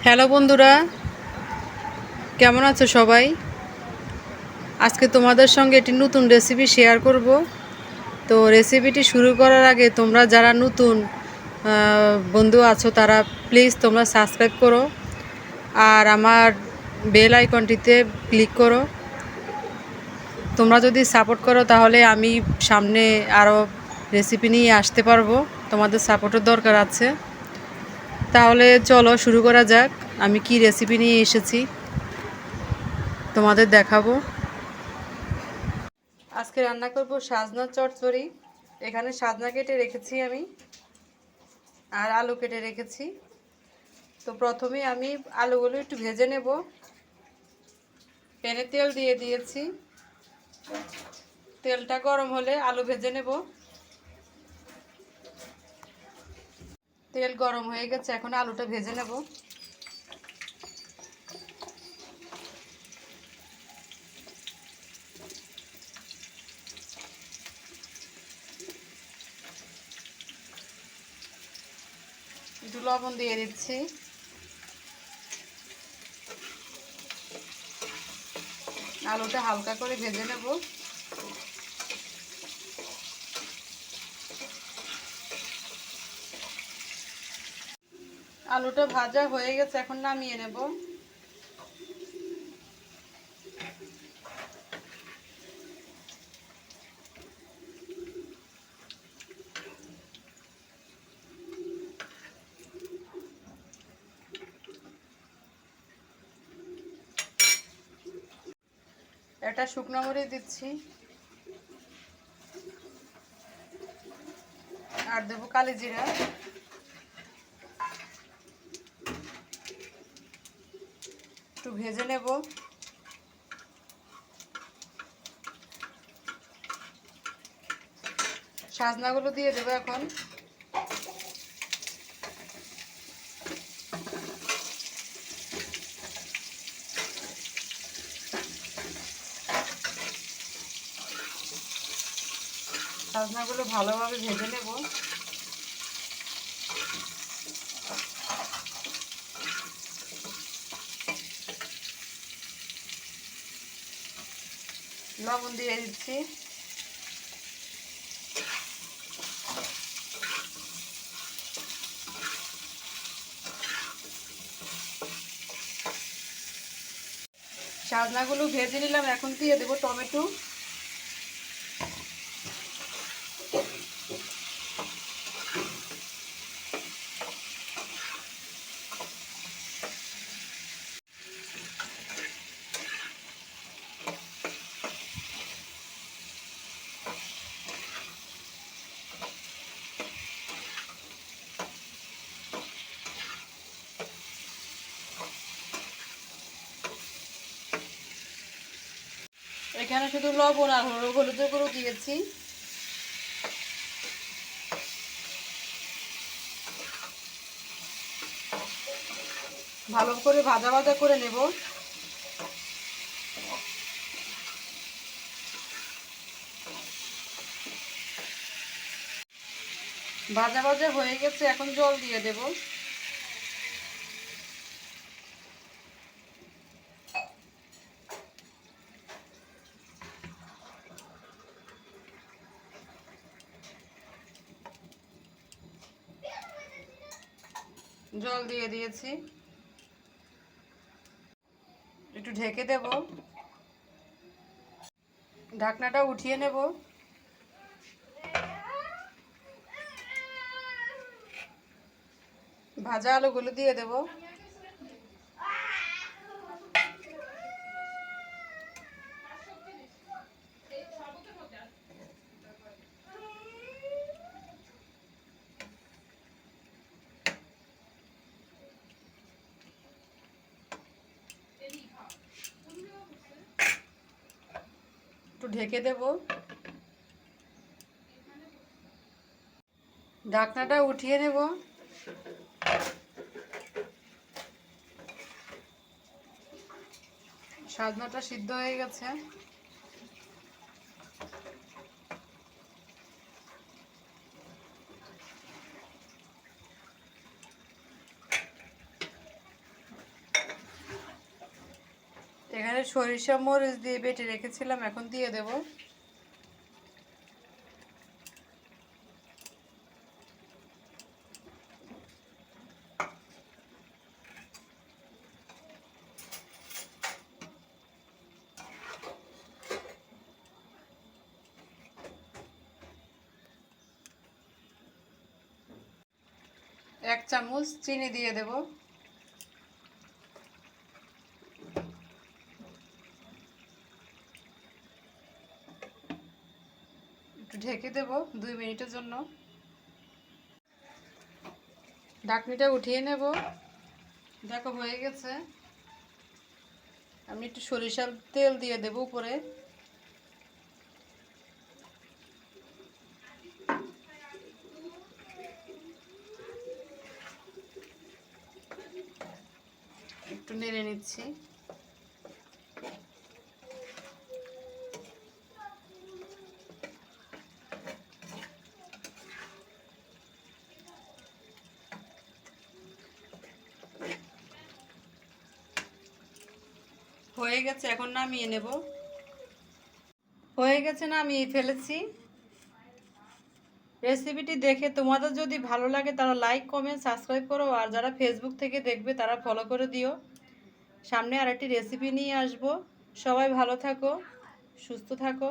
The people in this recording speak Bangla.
হ্যালো বন্ধুরা, কেমন আছো সবাই? আজকে তোমাদের সঙ্গে একটি নতুন রেসিপি শেয়ার করব। তো রেসিপিটি শুরু করার আগে তোমরা যারা নতুন বন্ধু আছো তারা প্লিজ তোমরা সাবস্ক্রাইব করো আর আমার বেল আইকনটিতে ক্লিক করো। তোমরা যদি সাপোর্ট করো তাহলে আমি সামনে আরও রেসিপি নিয়ে আসতে পারবো। তোমাদের সাপোর্টের দরকার আছে। তাহলে চলো শুরু করা যাক। আমি কি রেসিপি নিয়ে এসেছি তোমাদের দেখাবো। আজকে রান্না করব সাজনা চচ্চড়ি। এখানে সাজনা কেটে রেখেছি আমি, আর আলু কেটে রেখেছি। তো প্রথমে আমি আলুগুলো একটু ভেজে নেব। প্যানে তেল দিয়ে দিয়েছি, তেলটা গরম হলে আলু ভেজে নেব। তেল গরম হয়ে গেছে, এখন আলুটা ভেজে নেব। একটু লবণ দিয়ে দিচ্ছি। আলুটা হালকা করে ভেজে নেব। আলুটা ভাজা হয়ে গেছে, এখন নামিয়ে নেব। একটা শুকনো মরিচ দিচ্ছি, আর দেবো কালি জিরা। একটু ভেজে নেব। সাজনাগুলো দিয়ে দেবো এখন। সাজনাগুলো ভালোভাবে ভেজে নেব। লবণ দিয়ে দিচ্ছি। সাজনাগুলো ভেজে নিলাম, এখন দিয়ে দেবো টমেটো। এখানে শুধু লবণ আর হলুদের গুঁড়ো দিয়েছি। ভালো করে ভাজা ভাজা করে নেব। ভাজা ভাজা হয়ে গেছে, এখন জল দিয়ে দেব। জল দিয়ে দিয়েছি, একটু ঢেকে দেব। ঢাকনাটা উঠিয়ে নেব। ভাজা আলুগুলো দিয়ে দেব। একটু ঢেকে দেব। ঢাকনাটা উঠিয়ে নেব। সাজনাটা সিদ্ধ হয়ে গেছে। সরিষা মরিচ দিয়ে বেটে রেখেছিলাম, এখন দিয়ে দেব। এক চামচ চিনি দিয়ে দেব। একটু ঢেকে দেব 2 মিনিটের জন্য। ঢাকনিটা উঠিয়ে নেব। দেখো হয়ে গেছে। আমি একটু সরিষার তেল দিয়ে দেব উপরে। একটু নেড়ে নিচ্ছি। হয়ে গেছে, এখন নামিয়ে নেব। হয়ে গেছে, নামিয়ে ফেলেছি। রেসিপিটি দেখে তোমাদের যদি ভালো লাগে তারা লাইক কমেন্ট সাবস্ক্রাইব করো, আর যারা ফেসবুক থেকে দেখবে তারা ফলো করে দিও। সামনে আরেকটি রেসিপি নিয়ে আসবো। সবাই ভালো থাকো, সুস্থ থাকো।